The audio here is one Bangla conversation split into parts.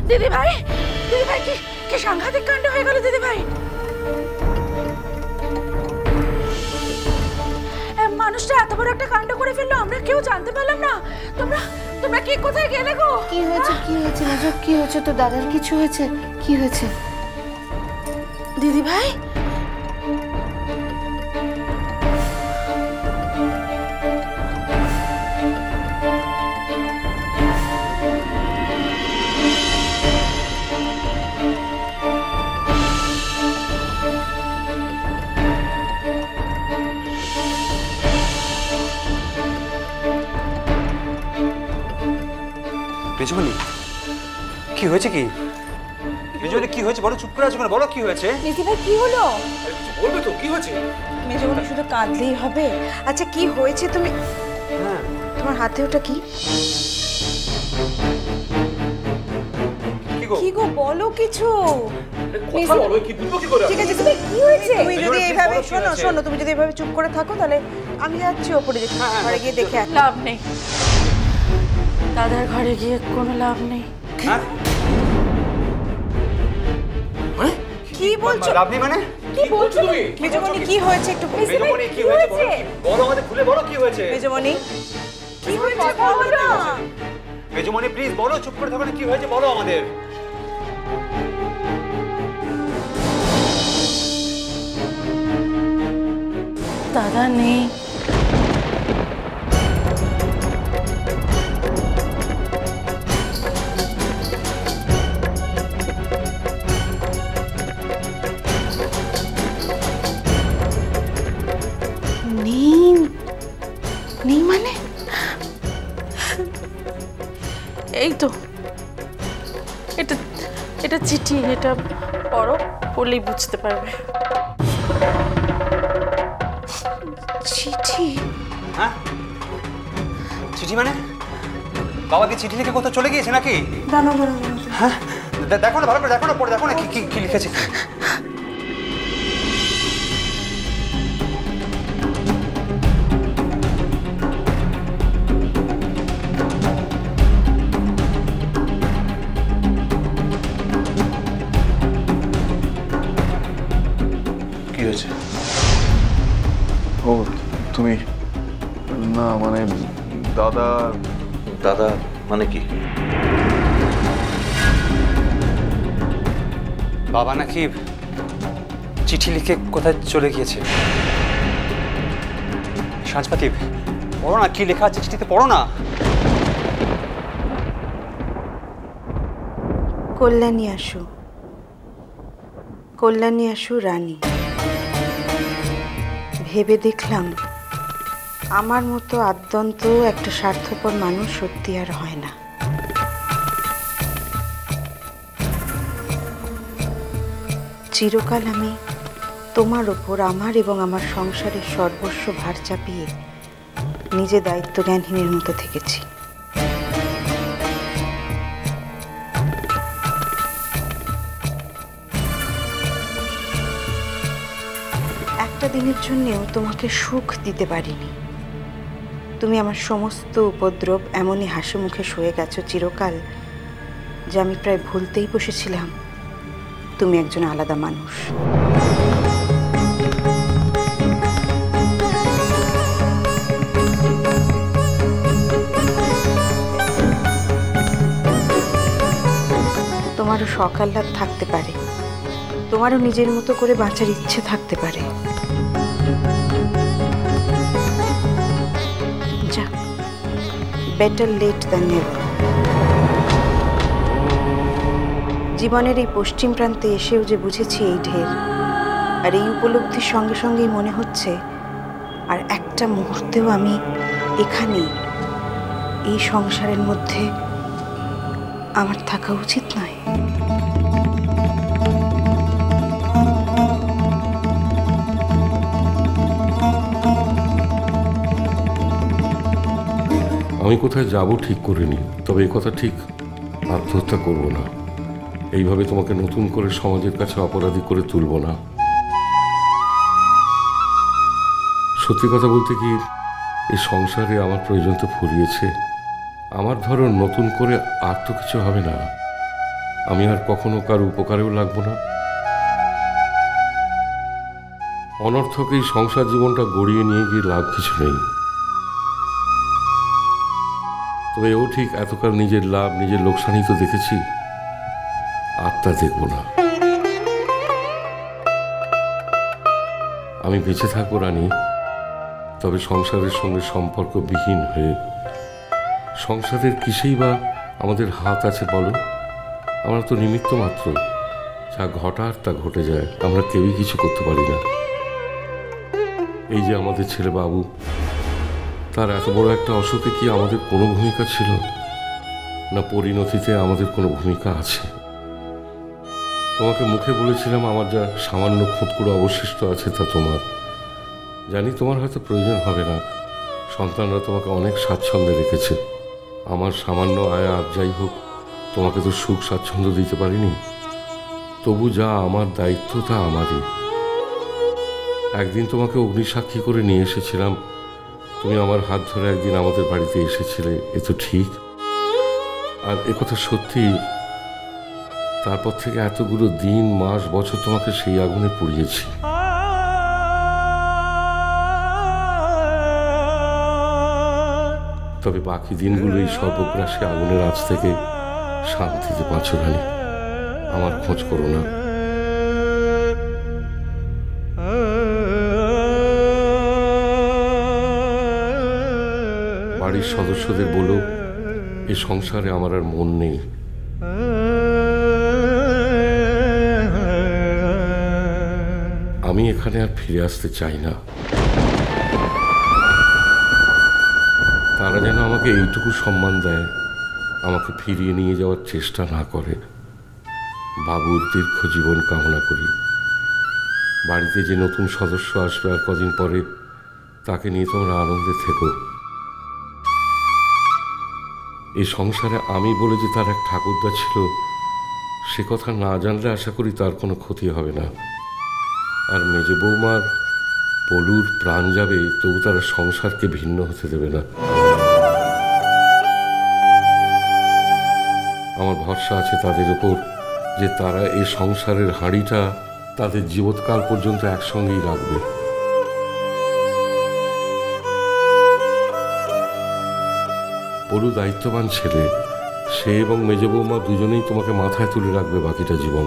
দিদি ভাই কি কি সাংঘাতিক কাণ্ড হয়ে গেল দিদি ভাই। মানুষটা এত বড় একটা কাণ্ড করে ফেললো, আমরা কেউ জানতে পারলাম না। তোমরা কি কোথায় গেলে গো? কি হয়েছে মেজো? কি হয়েছে? তো দাদার কিছু হয়েছে? কি হয়েছে দিদি ভাই? মেজমণি কি হয়েছে? কি মেজমণি কি হয়েছে বলো? চুপ করে আছো কেন? বলো কি হয়েছে? দিদি ভাই কি হলো? বলবে তো কি হয়েছে? মেজমণি শুধু কাঁদলেই হবে? আচ্ছা কি হয়েছে তুমি? হ্যাঁ তোমার হাতে ওটা কি? কি গো বলো কিছু। কথা বলো, কি বুঝবো কি করে? ঠিক আছে তুমি কি হয়েছে? তুমি যদি এইভাবে শোনো তুমি যদি এইভাবে চুপ করে থাকো তাহলে আমি যাচ্ছি ওপরে দেখি, ঘরে গিয়ে দেখে লাভ নেই। দাদার ঘরে গিয়ে কোনো লাভ নেই। কি বলছো? লাভ নেই মানে? কি বলছো তুমি? মেজমণি কি হয়েছে একটু মেজমণি কি হয়েছে বলো আমাদের, খুলে বলো কি হয়েছে? মেজমণি কি হয়েছে বলো না। মেজমণি প্লিজ বলো, চুপ করে থাকো না, কি হয়েছে বলো আমাদের। দাদা নেই। নেই মানে? এই তো এটা চিঠি, এটা পড়ো, পড়লেই বুঝতে পারবে। চিঠি? হ্যাঁ চিঠি মানে? বাবা কি চিঠি লিখে কোথাও চলে গিয়েছে নাকি? হ্যাঁ দেখো না, ভালো করে দেখো না, পড়ে দেখো না কি লিখেছে। কি হয়েছে? ও তুমি না, মানে দাদা মানে কি? বাবা নাকি চিঠি লিখে কোথায় চলে গিয়েছে। সাজপাতি পড়ো না, কি লেখা আছে চিঠিতে, পড়ো না। কল্যাণী আসু রানী। ভেবে দেখলাম আমার মতো আদ্যন্ত একটা স্বার্থপর মানুষ সত্যি আর হয় না। চিরকাল আমি তোমার ওপর আমার এবং আমার সংসারের সর্বস্ব ভার চাপিয়ে নিজে দায়িত্ব জ্ঞানহীনের মতো থেকেছি। একটা দিনের জন্যেও তোমাকে সুখ দিতে পারিনি। তুমি আমার সমস্ত উপদ্রব এমনই হাসি মুখে সয়ে গেছো চিরকাল যে আমি প্রায় ভুলতেই বসেছিলাম তুমি একজন আলাদা মানুষ। তোমারও সকাল রাত থাকতে পারে, তোমারও নিজের মতো করে বাঁচার ইচ্ছে থাকতে পারে। যাক, বেটার লেট দ্যান নেভার। জীবনের এই পশ্চিম প্রান্তে এসেও যে বুঝেছি এই ঢের, আর এই উপলব্ধির সঙ্গে সঙ্গেই মনে হচ্ছে আর একটা মুহূর্তেও আমি এখানে এই সংসারের মধ্যে আমার থাকা উচিত নয়। আমি কোথায় যাব ঠিক করিনি, তবে এই কথা ঠিক, আত্মহত্যা করব না। এইভাবে তোমাকে নতুন করে সমাজের কাছে অপরাধী করে তুলব না। সত্যি কথা বলতে কি, এই সংসারে আমার প্রয়োজন তো ফুরিয়েছে। আমার ধরো নতুন করে আর তো কিছু হবে না। আমি আর কখনো কারো উপকারেও লাগবো না। অনর্থক এই সংসার জীবনটা গড়িয়ে নিয়ে গিয়ে লাভ কিছু নেই। তবে এও ঠিক, এতকাল নিজের লাভ নিজের লোকসানই তো দেখেছি, আর তা দেখব না। আমি বেঁচে থাকবো রানী, তবে সংসারের সঙ্গে সম্পর্কবিহীন হয়ে। সংসারের কিসেই বা আমাদের হাত আছে বলো? আমরা তো নিমিত্ত মাত্র, যা ঘটার তা ঘটে যায়, আমরা কেউই কিছু করতে পারি না। এই যে আমাদের ছেলে বাবু, তার এত বড় একটা অসুখে কি আমাদের কোনো ভূমিকা ছিল না? পরিণতিতে আমাদের কোনো ভূমিকা আছে? তোমাকে মুখে বলেছিলাম আমার যা সামান্য খুঁতকুড়ো অবশিষ্ট আছে তা তোমার। জানি তোমার হয়তো প্রয়োজন হবে না, সন্তানরা তোমাকে অনেক স্বাচ্ছন্দ্যে রেখেছে। আমার সামান্য আয় আর যাই হোক, তোমাকে তো সুখ স্বাচ্ছন্দ্য দিতে পারিনি। তবু যা আমার দায়িত্ব তা আমারই। একদিন তোমাকে অগ্নিসাক্ষী করে নিয়ে এসেছিলাম, তুমি আমার হাত ধরে একদিন আমাদের বাড়িতে এসেছিলে, এ তো ঠিক। আর একথা সত্যি, তারপর থেকে এতগুলো দিন মাস বছর তোমাকে সেই আগুনে পুড়িয়েছি। তবে বাকি দিনগুলো এই সর্বগ্রাসী আগুনের আঁচ থেকে শান্তিতে বাঁচো রানী, আমার খোঁজ করো না। বাড়ির সদস্যদের বলো, এ সংসারে আমার আর মন নেই। আমি এখানে আর ফিরে আসতে চাই না। তারা যেন আমাকে এইটুকু সম্মান দেয়, আমাকে ফিরিয়ে নিয়ে যাওয়ার চেষ্টা না করে। বাবুর দীর্ঘ জীবন কামনা করি। বাড়িতে যে নতুন সদস্য আসবে আর কদিন পরে, তাকে নিয়ে তোমরা আনন্দে থেকো। এই সংসারে আমি বলে যে তার এক ঠাকুরদা ছিল, সে কথা না জানলে আশা করি তার কোনো ক্ষতি হবে না। আর মেজ বৌমার পলুর প্রাণ যাবে, তবু তারা সংসারকে ভিন্ন হতে দেবে না। আমার ভরসা আছে তাদের উপর যে তারা এই সংসারের হাঁড়িটা তাদের জীবৎকাল পর্যন্ত একসঙ্গেই রাখবে। পলু দায়িত্ববান ছেলে, সে এবং মেজ বৌমা দুজনেই তোমাকে মাথায় তুলে রাখবে বাকিটা জীবন।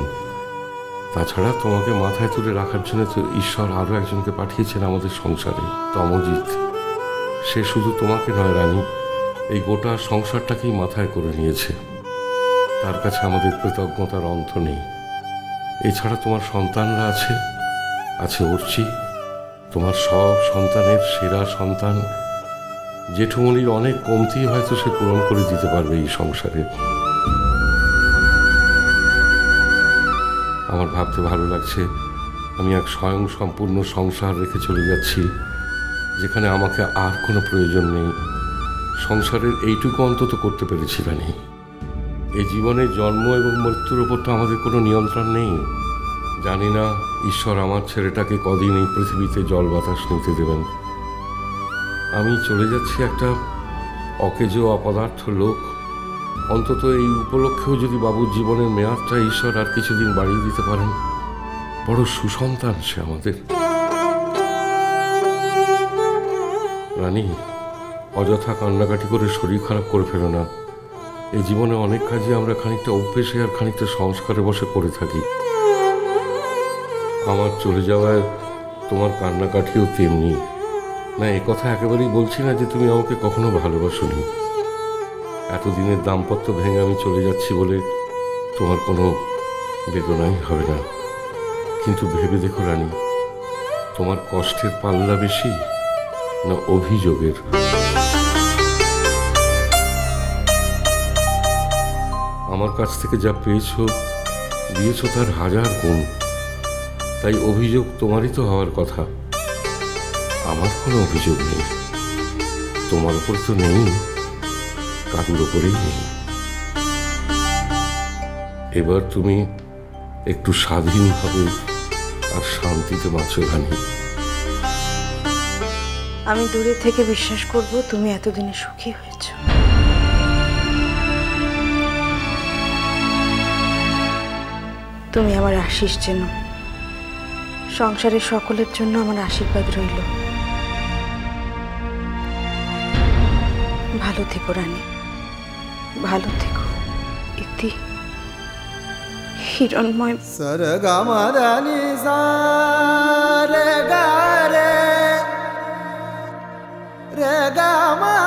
তাছাড়া তোমাকে মাথায় তুলে রাখার জন্য তো ঈশ্বর আরও একজনকে পাঠিয়েছেন আমাদের সংসারে, তমজিৎ। সে শুধু তোমাকে নয় রানী, এই গোটা সংসারটাকেই মাথায় করে নিয়েছে। তার কাছে আমাদের কৃতজ্ঞতার অন্ত নেই। এছাড়া তোমার সন্তানরা আছে, আছে অর্চি, তোমার সব সন্তানের সেরা সন্তান। জেঠুমনির অনেক কমতি হয়তো সে পূরণ করে দিতে পারবে এই সংসারে। আমার ভাবতে ভালো লাগছে, আমি এক স্বয়ং সম্পূর্ণ সংসার রেখে চলে যাচ্ছি, যেখানে আমাকে আর কোনো প্রয়োজন নেই। সংসারের এইটুকু অন্তত করতে পেরেছি রানী। এই জীবনে জন্ম এবং মৃত্যুর ওপর তো আমাদের কোনো নিয়ন্ত্রণ নেই। জানি না ঈশ্বর আমার ছেলেটাকে কদিন এই পৃথিবীতে জল বাতাস নিতে দেবেন। আমি চলে যাচ্ছি একটা অকেজো অপদার্থ লোক। অন্তত এই উপলক্ষেও যদি বাবুর জীবনের মেয়াদটা ঈশ্বর আর কিছুদিন বাড়িয়ে দিতে পারেন। বড় সুসন্তান সে আমাদের। রানী, অযথা কান্নাকাটি করে শরীর খারাপ করে ফেলো না। এই জীবনে অনেক কাজই আমরা খানিকটা অভ্যেসে আর খানিকটা সংস্কারে বসে করে থাকি। আমার চলে যাওয়ায় তোমার কান্নাকাটিও তেমনি। না, এ কথা একেবারেই বলছি না যে তুমি আমাকে কখনো ভালোবাসোনি। এতদিনের দাম্পত্য ভেঙে আমি চলে যাচ্ছি বলে তোমার কোনো বেদনাই হবে না। কিন্তু ভেবে দেখো রানী, তোমার কষ্টের পাল্লা বেশি না অভিযোগের? আমার কাছ থেকে যা পেয়েছো দিয়েছো তার 1000 গুণ। তাই অভিযোগ তোমারই তো হওয়ার কথা। আমার কোনো অভিযোগ নেই। তোমার উপর তো নেই, কারুর ওপরেই নেই। এবার তুমি একটু স্বাধীনভাবে আর শান্তিতে বাঁচো রানী। আমি দূরে থেকে বিশ্বাস করব তুমি এতদিনে সুখী হয়েছো। তুমি আমার আশীষ যেন সংসারের সকলের জন্য আমার আশীর্বাদ রইল। ভালো থেকো রানী, ভালো থেকো। ইতি হিরণময়। সরগমদানি সারে গারে রে গামা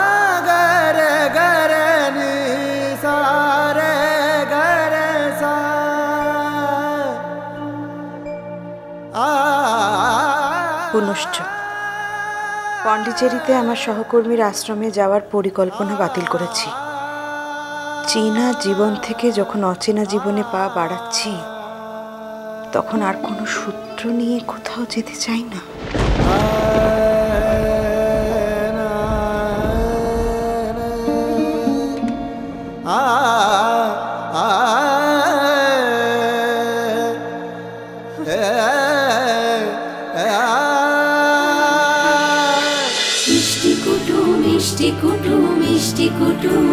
গারে গারে নি সারে গারে সা পুনশ্চ পন্ডিচেরিতে আমার সহকর্মীর আশ্রমে যাওয়ার পরিকল্পনা বাতিল করেছি। চীনা জীবন থেকে যখন অচেনা জীবনে পা বাড়াচ্ছি, তখন আর কোনো সূত্র নিয়ে কোথাও যেতে চাই না। মিষ্টি কুটুম মিষ্টি কুটুম মিষ্টি কুটুম